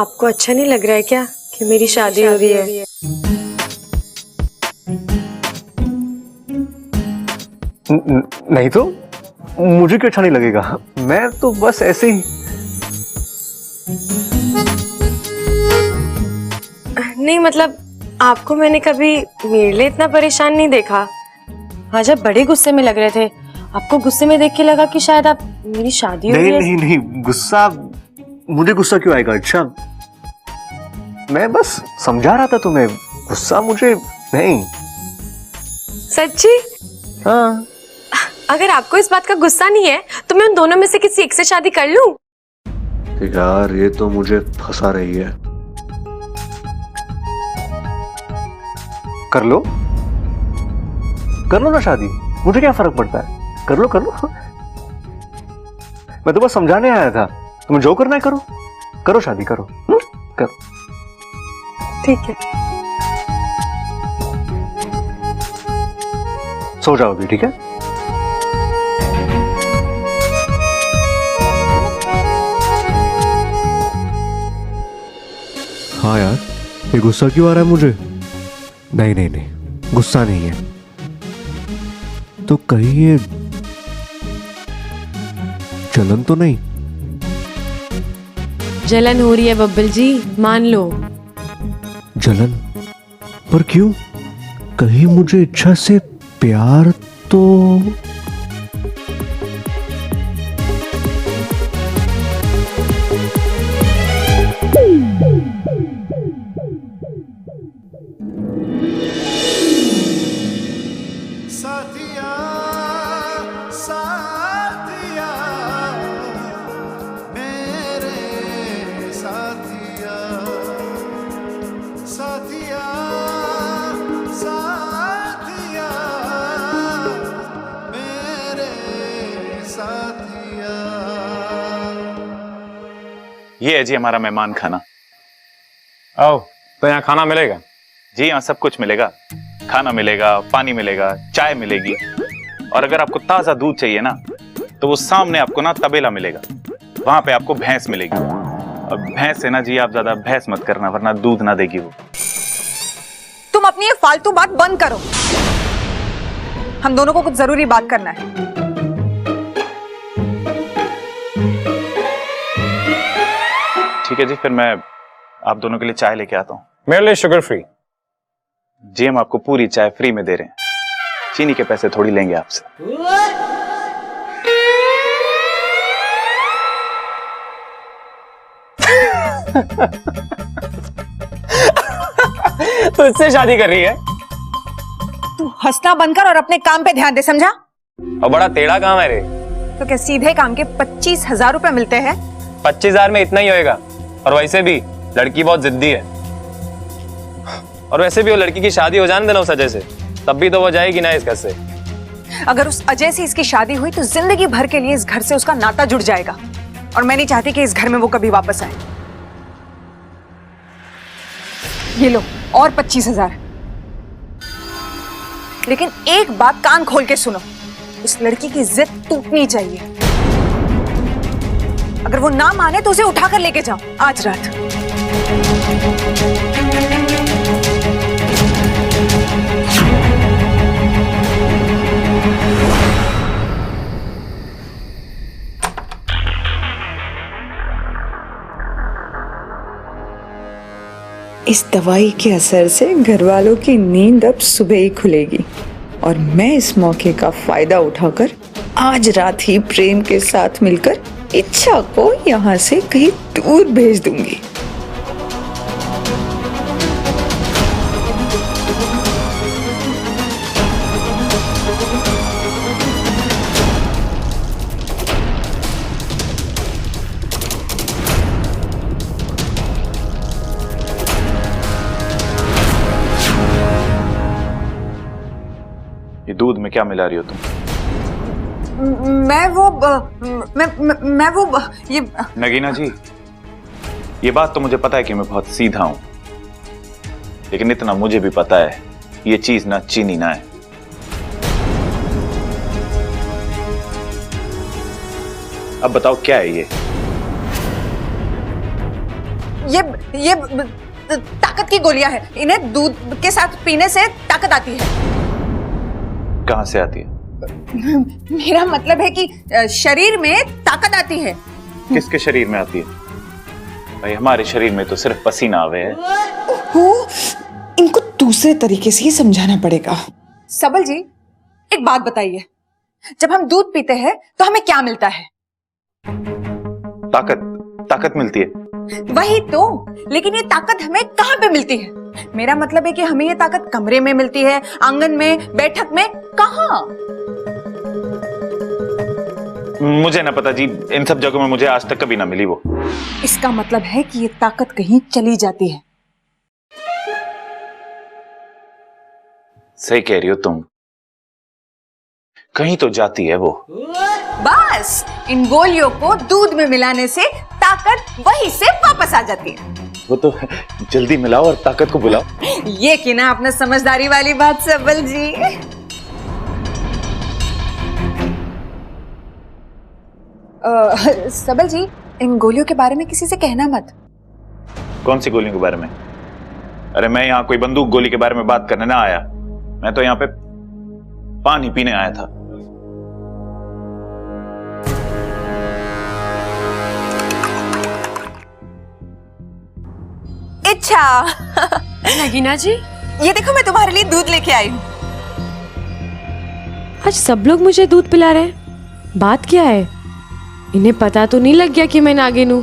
आपको अच्छा नहीं लग रहा है क्या कि मेरी शादी हो रही है? नहीं तो मुझे क्यों अच्छा नहीं लगेगा। मैं तो बस ऐसे ही। नहीं मतलब आपको मैंने कभी मेरे लिए इतना परेशान नहीं देखा। आज आप बड़े गुस्से में लग रहे थे। आपको गुस्से में देख के लगा कि शायद आप मेरी शादी हो रही है। नहीं नहीं नहीं, गुस्सा मुझे गुस्सा क्यों आएगा? अच्छा मैं बस समझा रहा था तुम्हें, गुस्सा मुझे नहीं। सच्ची? हाँ। अगर आपको इस बात का गुस्सा नहीं है तो मैं उन दोनों में से किसी एक से शादी कर लूं? यार ये तो मुझे फंसा रही है। कर लो ना शादी, मुझे क्या फर्क पड़ता है। कर लो मैं तो बस समझाने आया था। तुम्हें जो करना है करो शादी करो। करो। ठीक है। सो जाओ अभी, ठीक है? हाँ यार, ये गुस्सा क्यों आ रहा है मुझे? नहीं, गुस्सा नहीं है तो कहीं ये जलन तो नहीं? जलन हो रही है बब्बल जी, मान लो। जलन? पर क्यों? कहीं मुझे इच्छा से प्यार तो साथिया साथिया मेरे साथिया साथिया साथिया मेरे साथिया। ये है जी हमारा मेहमान खाना। आओ, तो यहाँ खाना मिलेगा? जी यहाँ सब कुछ मिलेगा, खाना मिलेगा, पानी मिलेगा, चाय मिलेगी, और अगर आपको ताजा दूध चाहिए ना तो वो सामने आपको ना तबेला मिलेगा, वहां पे आपको भैंस मिलेगी। और भैंस है ना जी, आप ज्यादा भैंस मत करना वरना दूध ना देगी वो। तुम अपनी ये फालतू बात बंद करो, हम दोनों को कुछ जरूरी बात करना है। ठीक है जी, फिर मैं आप दोनों के लिए चाय लेके आता हूँ। मेरे लिए शुगर फ्री। जी हम आपको पूरी चाय फ्री में दे रहे हैं, चीनी के पैसे थोड़ी लेंगे आपसे। तो इससे शादी कर रही है? तू हंसना बंद कर और अपने काम पे ध्यान दे, समझा? और बड़ा टेढ़ा काम है रे। तो क्या सीधे काम के 25,000 रुपए मिलते हैं? 25,000 में इतना ही होएगा, और वैसे भी लड़की बहुत जिद्दी है। और वैसे भी वो लड़की की शादी हो जाने देना उस अजय से, तब भी तो वो जाएगी ना इस घर से। अगर उस अजय से इसकी शादी हुई तो जिंदगी भर के लिए इस घर से उसका नाता जुड़ जाएगा, और मैं नहीं चाहती कि इस घर में वो कभी वापस आए। ये लो और 25,000। लेकिन एक बात कान खोल के सुनो, उस लड़की की जिद टूटनी चाहिए। अगर वो ना माने तो उसे उठाकर लेके जाओ आज रात। इस दवाई के असर से घर वालों की नींद अब सुबह ही खुलेगी, और मैं इस मौके का फायदा उठाकर आज रात ही प्रेम के साथ मिलकर इच्छा को यहाँ से कहीं दूर भेज दूंगी। ये दूध में क्या मिला रही हो तुम? मैं वो ये नगीना जी, ये बात तो मुझे पता है कि मैं बहुत सीधा हूं, लेकिन इतना मुझे भी पता है ये चीज ना चीनी ना है। अब बताओ क्या है ये? ये ताकत की गोलियां हैं। इन्हें दूध के साथ पीने से ताकत आती है। कहाँ से आती है? मेरा मतलब है कि शरीर में ताकत आती है। किसके शरीर में आती है? भाई हमारे शरीर में तो सिर्फ पसीना आवे है। इनको दूसरे तरीके से ही समझाना पड़ेगा। सबल जी, एक बात बताइए, जब हम दूध पीते हैं तो हमें क्या मिलता है? ताकत मिलती है। वही तो, लेकिन ये ताकत हमें कहाँ पे मिलती है? मेरा मतलब है कि हमें ये ताकत कमरे में मिलती है, आंगन में, बैठक में, कहाँ? मुझे ना पता जी, इन सब जगहों में मुझे आज तक कभी ना मिली वो। इसका मतलब है कि ये ताकत कहीं चली जाती है। सही कह रही हो तुम, कहीं तो जाती है वो। बस इन गोलियों को दूध में मिलाने से ताकत वहीं से वापस आ जाती है। वो तो जल्दी मिलाओ और ताकत को बुलाओ। ये की ना आपने समझदारी वाली बात सबल जी। सबल जी, इन गोलियों के बारे में किसी से कहना मत। कौन सी गोलियों के बारे में? अरे मैं यहाँ कोई बंदूक गोली के बारे में बात करने ना आया, मैं तो यहाँ पे पानी पीने आया था। अच्छा नगीना जी, ये देखो मैं तुम्हारे लिए दूध लेके आई हूँ। आज सब लोग मुझे दूध पिला रहे हैं। बात क्या है? इन्हें पता तो नहीं लग गया कि मैं नागिन हूं?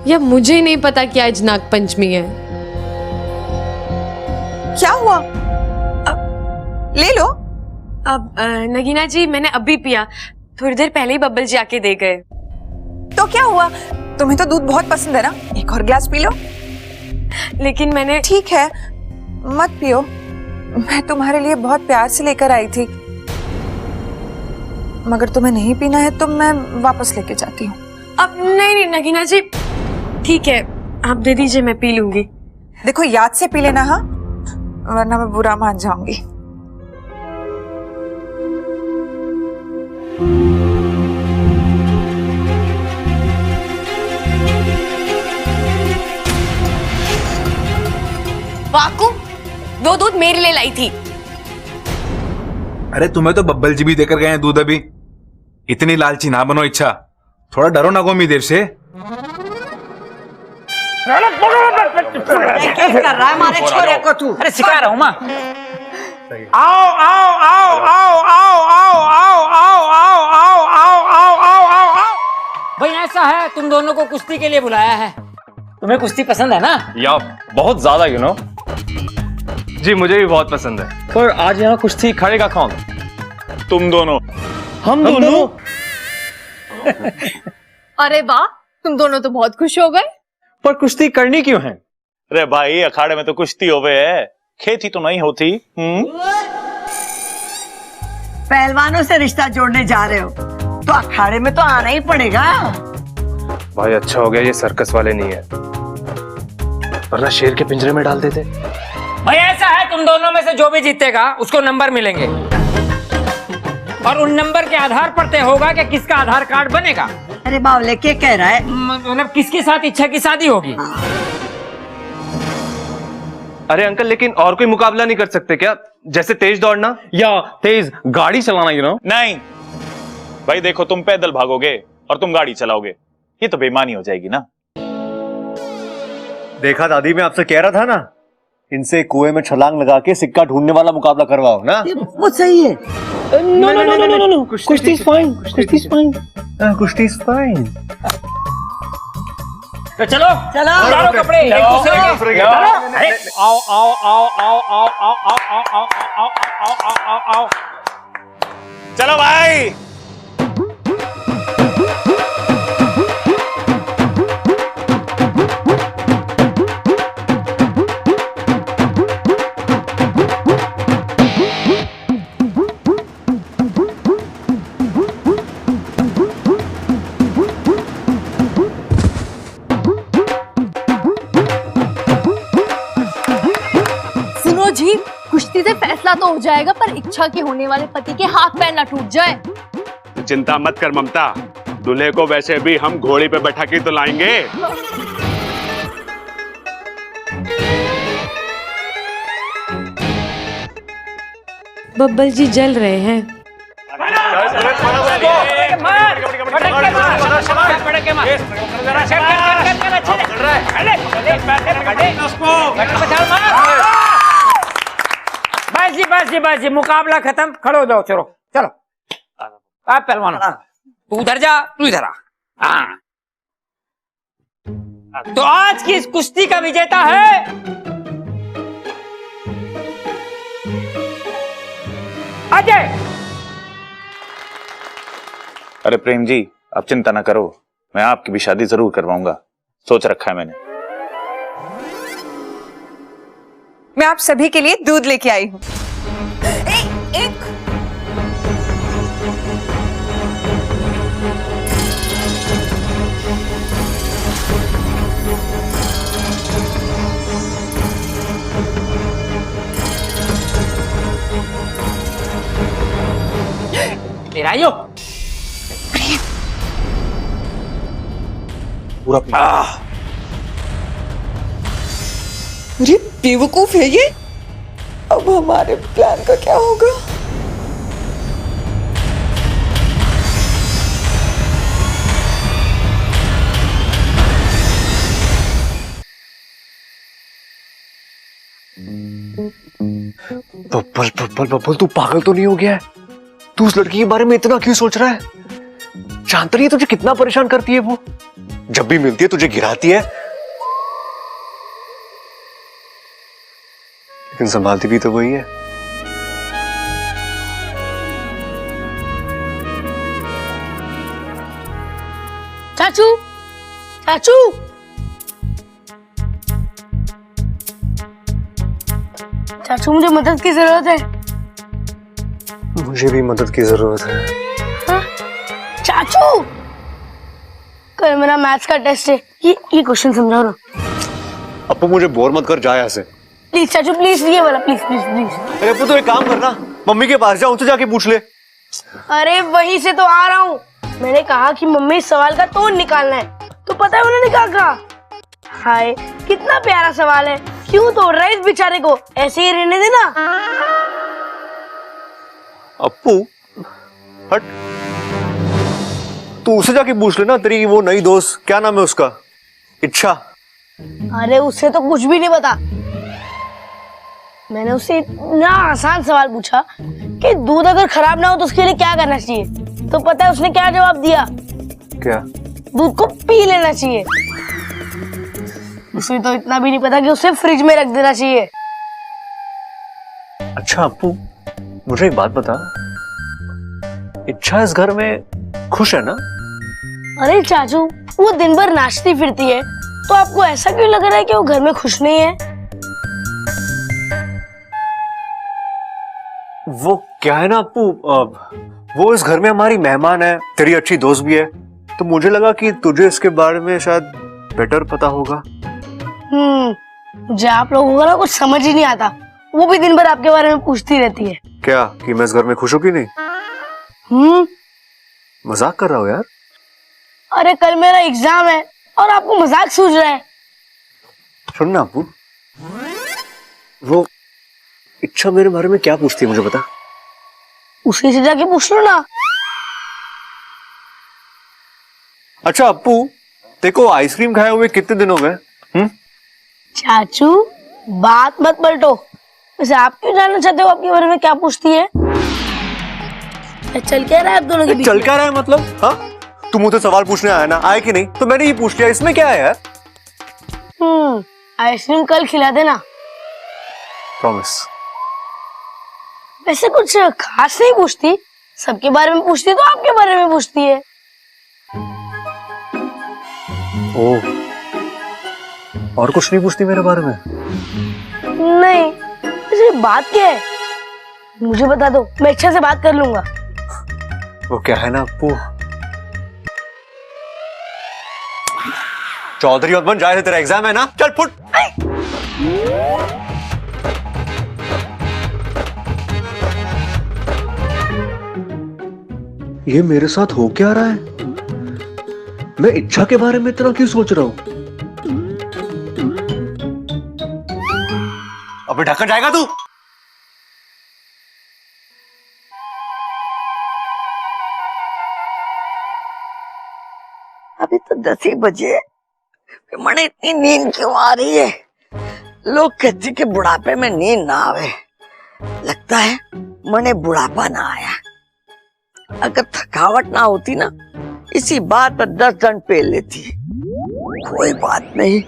या मुझे नहीं पता कि आज नाग पंचमी है? क्या हुआ? ले लो। अब नगीना जी, मैंने अभी पिया, थोड़ी देर पहले ही बब्बल जी आके दे गए। तो क्या हुआ? तुम्हें तो दूध बहुत पसंद है ना, एक और गिलास पी लो। लेकिन मैंने ठीक है, मत पियो, मैं तुम्हारे लिए बहुत प्यार से लेकर आई थी। मगर तुम्हें नहीं पीना है तो मैं वापस लेके जाती हूँ। अब नहीं नगीना जी, ठीक है, आप दे दीजिए, मैं पी लूंगी। देखो याद से पी लेना, हाँ, वरना मैं बुरा मान जाऊंगी। वाकू, वो दूध मेरे लिए लाई थी। अरे तुम्हें तो बब्बल जी भी देकर गए हैं दूध अभी। इतनी लालची ना बनो, इच्छा थोड़ा डरो ना गोमी देर से। कर रहा है हमारे छोरे को तू? अरे सिखा रहा हूँ माँ। आओ आओ आओ आओ आओ आओ आओ आओ आओ आओ आओ आओ आओ आओ आओ। भाई ऐसा है, तुम दोनों को कुश्ती के लिए बुलाया है। तुम्हें कुश्ती पसंद है ना? या बहुत ज्यादा, यू नो। जी मुझे भी बहुत पसंद है, पर आज यहाँ कुश्ती खड़ेगा कौन? तुम दोनों। हम दोनों? अरे वाह, तुम दोनों तो बहुत खुश हो गए। पर कुश्ती करनी क्यों है? अरे भाई, अखाड़े में तो कुश्ती होवे है, खेती तो नहीं होती। पहलवानों से रिश्ता जोड़ने जा रहे हो तो अखाड़े में तो आना ही पड़ेगा। भाई अच्छा हो गया ये सर्कस वाले नहीं है, वरना शेर के पिंजरे में डाल देते। भाई ऐसा है, तुम दोनों में से जो भी जीतेगा उसको नंबर मिलेंगे, और उन नंबर के आधार पर तय होगा कि किसका आधार कार्ड बनेगा। अरे बावले क्या कह रहा है? मतलब किसके साथ इच्छा की शादी होगी। अरे अंकल, लेकिन और कोई मुकाबला नहीं कर सकते क्या? जैसे तेज दौड़ना या तेज गाड़ी चलाना, यू नो? नहीं भाई, देखो तुम पैदल भागोगे और तुम गाड़ी चलाओगे, ये तो बेईमानी हो जाएगी ना। देखा दादी, मैं आपसे कह रहा था ना, इनसे कुएं में छलांग लगा के सिक्का ढूंढने वाला मुकाबला करवाओ ना। वो सही है। No no no no no, Kushti is fine, Kushti is fine, Kushti is fine. तो चलो चलो, उतारो कपड़े एक दूसरे के। आओ आओ आओ आओ आओ आओ आओ आओ आओ आओ आओ आओ आओ आओ। चलो भाई। जी, कुश्ती से फैसला तो हो जाएगा, पर इच्छा के होने वाले पति के हाथ पैर ना टूट जाए। तो चिंता मत कर ममता, दूल्हे को वैसे भी हम घोड़ी पे बैठा के तो लाएंगे। बब्बल जी जल रहे हैं। बस जी मुकाबला खत्म। खड़े हो जाओ, चलो चलो। आप पहलवान तू उधर जा, तू इधर आ। हाँ। तो आज की इस कुश्ती का विजेता है अजय। अरे प्रेम जी, आप चिंता ना करो, मैं आपकी भी शादी जरूर करवाऊंगा, सोच रखा है मैंने। मैं आप सभी के लिए दूध लेके आई हूँ। एक तेरा यो पूरा अरे बेवकूफ है ये। अब हमारे प्लान का क्या होगा? बब्बल बब्बल बब्बल, तू पागल तो नहीं हो गया है? तू उस लड़की के बारे में इतना क्यों सोच रहा है? जानता नहीं है तुझे कितना परेशान करती है वो? जब भी मिलती है तुझे गिराती है, लेकिन संभालती भी तो वही है। चाचू चाचू चाचू मुझे मदद की जरूरत है। मुझे भी मदद की जरूरत है। हाँ? चाचू कल मेरा मैथ्स का टेस्ट है, ये क्वेश्चन समझाओ ना। अपू मुझे बोर मत कर, जा यहाँ से प्लीज चाचू, प्लीज ये वाला, प्लीज प्लीज प्लीज। अरे अपू तो एक काम करना, मम्मी के पास जा, उनसे जाके पूछ ले। अरे वहीं से तो आ रहा हूँ। मैंने कहा कि मम्मी इस सवाल का तोड़ निकालना है, तो पता है उन्होंने क्या कहा? हाय कितना प्यारा सवाल है, क्यों तोड़ रहा है इस बेचारे को, ऐसे ही रहने देना। अपू हट, तू उसे जाके पूछ लेना, तेरी वो नई दोस्त, क्या नाम है उसका? इच्छा। अरे उससे तो कुछ भी नहीं पता। मैंने उससे इतना आसान सवाल पूछा कि दूध अगर खराब ना हो तो उसके लिए क्या करना चाहिए, तो पता है उसने क्या जवाब दिया? क्या? दूध को पी लेना चाहिए। उसे तो इतना भी नहीं पता कि उसे फ्रिज में रख देना चाहिए। अच्छा अपू, मुझे एक बात बता, इच्छा इस घर में खुश है ना? अरे चाचू, वो दिन भर नाचती फिरती है, तो आपको ऐसा क्यों लग रहा है कि वो घर में खुश नहीं है? वो क्या है ना अपू, वो इस घर में हमारी मेहमान है, तेरी अच्छी दोस्त भी है, तो मुझे लगा कि तुझे इसके बारे में शायद बेटर पता होगा। मुझे आप लोगों का ना कुछ समझ ही नहीं आता। वो भी दिन भर आपके बारे में पूछती रहती है। क्या कि मैं इस घर में खुश हूं कि नहीं? मजाक कर रहा हूँ यार। अरे कल मेरा एग्जाम है और आपको मजाक सूझ रहा है। सुन ना अपू, वो इच्छा मेरे बारे में क्या पूछती है मुझे बता। उसी से जाके पूछ लो ना। अच्छा अपू, देखो आइसक्रीम खाए हुए कितने दिन हो गए? चाचू बात मत पलटो। वैसे आप क्यों जानना चाहते हो आपके बारे में क्या पूछती है? चल क्या रहा है आप दोनों के बीच? चल क्या रहा है मतलब? हाँ, तुम मुझसे सवाल पूछने आया ना, आए कि नहीं? तो मैंने ये पूछ लिया, इसमें क्या है यार? आइसक्रीम कल खिला देना। प्रॉमिस। वैसे कुछ खास नहीं पूछती, सबके बारे में पूछती तो आपके बारे में पूछती है। ओह, और कुछ नहीं पूछती मेरे बारे में? नहीं, वैसे बात क्या है मुझे बता दो, मैं इच्छा से बात कर लूंगा। वो क्या है ना अपू, चौधरी मत बन, जाए, तेरा एग्जाम है ना, चल फुट। ये मेरे साथ हो क्या रहा है? मैं इच्छा के बारे में इतना क्यों सोच रहा हूं? अबे ढक्कन जाएगा तू? 10 ही बजे, मने इतनी नींद क्यों आ रही है? लोग कहते कि बुढ़ापे में नींद ना आवे, लगता है मने बुढ़ापा ना आया। अगर थकावट ना होती ना, इसी बात पर 10 दंड पेल लेती। कोई बात नहीं,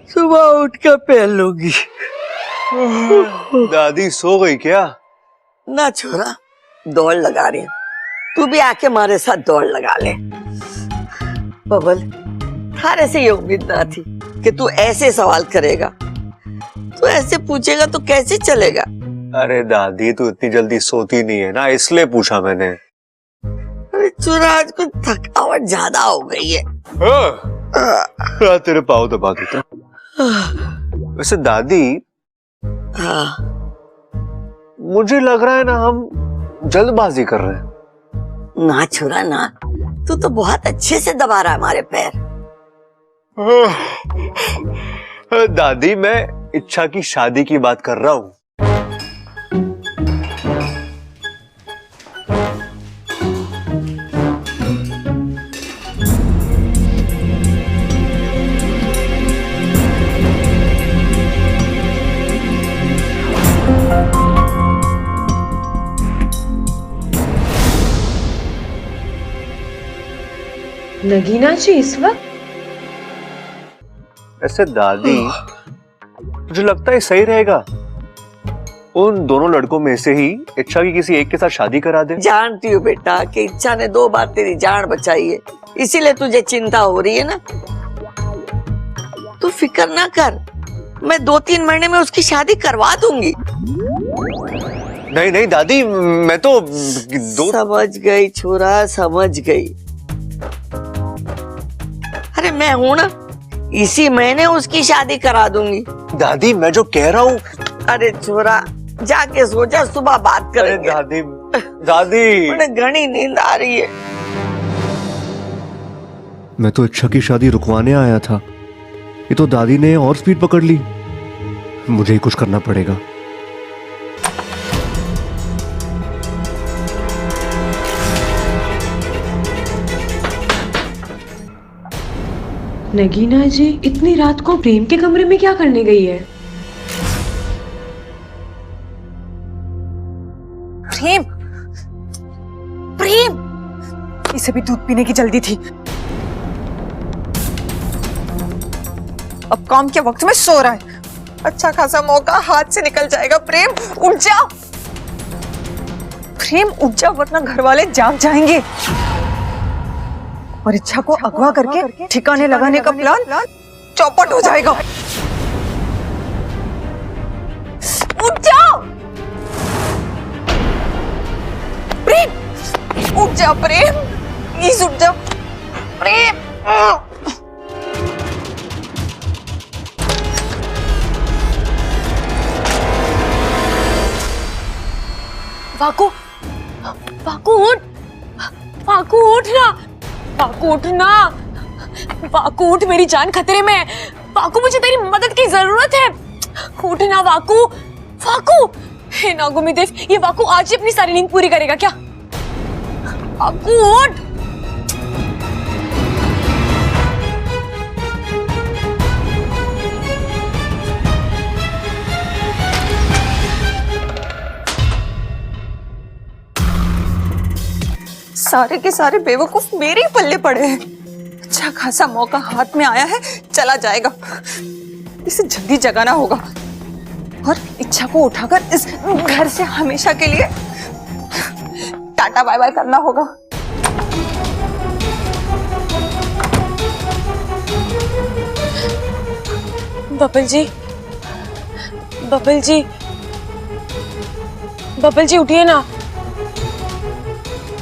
सुबह उठ कर पेल लूंगी। दादी सो गई क्या? ना छोरा, दौड़ लगा रही हूँ, तू भी आके हमारे साथ दौड़ लगा ले। बबल, थारे से ये उम्मीद ना थी कि तू ऐसे सवाल करेगा। तू ऐसे पूछेगा तो कैसे चलेगा? अरे दादी, तू इतनी जल्दी सोती नहीं है ना, इसलिए पूछा मैंने। अरे छोरा, आज कुछ थकावट ज्यादा हो गई है। तेरे पाँव दबा देता। वैसे दादी, हाँ, मुझे लग रहा है ना हम जल्दबाजी कर रहे हैं। ना छोरा ना, तू तो बहुत अच्छे से दबा रहा है हमारे पैर। दादी, मैं इच्छा की शादी की बात कर रहा हूँ। नगीना जी इस वक्त? ऐसे दादी, मुझे लगता है सही रहेगा उन दोनों लड़कों में से ही इच्छा की किसी एक के साथ शादी करा दे। जानती हूँ बेटा कि इच्छा ने 2 बार तेरी जान बचाई है, इसीलिए तुझे चिंता हो रही है ना। तू फिक्र ना कर, मैं 2-3 महीने में उसकी शादी करवा दूंगी। नहीं नहीं दादी, मैं तो समझ गई छोरा, समझ गई। अरे मैं हूं ना, इसी महीने उसकी शादी करा दूंगी। दादी, मैं जो कह रहा हूँ। अरे छोरा, जाके सो जा, सुबह बात करेंगे। दादी, दादी, मुझे घनी नींद आ रही है। मैं तो इच्छा की शादी रुकवाने आया था, ये तो दादी ने और स्पीड पकड़ ली। मुझे ही कुछ करना पड़ेगा। नगीना जी इतनी रात को प्रेम के कमरे में क्या करने गई है? प्रेम, प्रेम, इसे भी दूध पीने की जल्दी थी। अब काम के वक्त में सो रहा है, अच्छा खासा मौका हाथ से निकल जाएगा। प्रेम उठ जा, प्रेम उठ जा, वरना घर वाले जाग जाएंगे और इच्छा को अगवा करके ठिकाने लगाने का प्लान चौपट हो जाएगा। उठ जाओ प्रेम, उठ जा प्रेम, प्लीज उठ जा प्रेम। वाकू, वाकू उठ, वाकू उठ ना, वाकू उठ ना, वाकू उठ, मेरी जान खतरे में है। वाकू, मुझे तेरी मदद की जरूरत है, उठ ना वाकू। वाकू, हे नागुमी देव, ये वाकू आज ही अपनी सारी नींद पूरी करेगा क्या? वाकू उठ। सारे के सारे बेवकूफ मेरे ही पल्ले पड़े हैं। अच्छा खासा मौका हाथ में आया है, चला जाएगा। इसे जल्दी जगाना होगा और इच्छा को उठाकर इस घर से हमेशा के लिए टाटा बाय बाय करना होगा। बबल जी, बबल जी, बबल जी उठिए ना,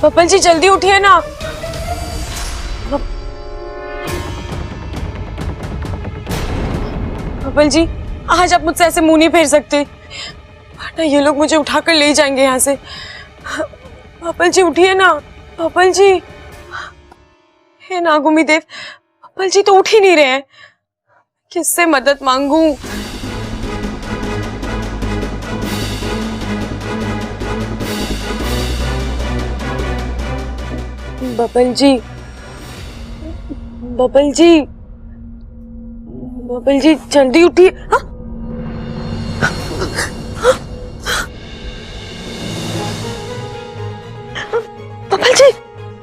बबल जी जल्दी उठिए ना। बबल जी, आज आप मुझसे ऐसे मुंह नहीं फेर सकते, वरना ये लोग मुझे उठाकर ले जाएंगे यहाँ से। बबल जी उठिए ना, बबल जी। हे नागुमी देव, बबल जी तो उठ ही नहीं रहे हैं, किससे मदद मांगू? बबल जी, बबल जी जल्दी उठिए। हाँ?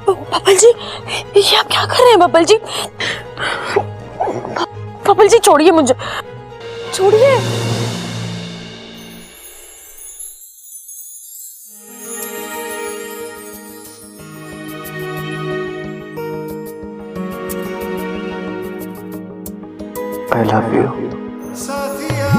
बबल जी ये आप क्या कर रहे हैं बबल जी? बबल जी छोड़िए मुझे, छोड़िए। I love you. साथिया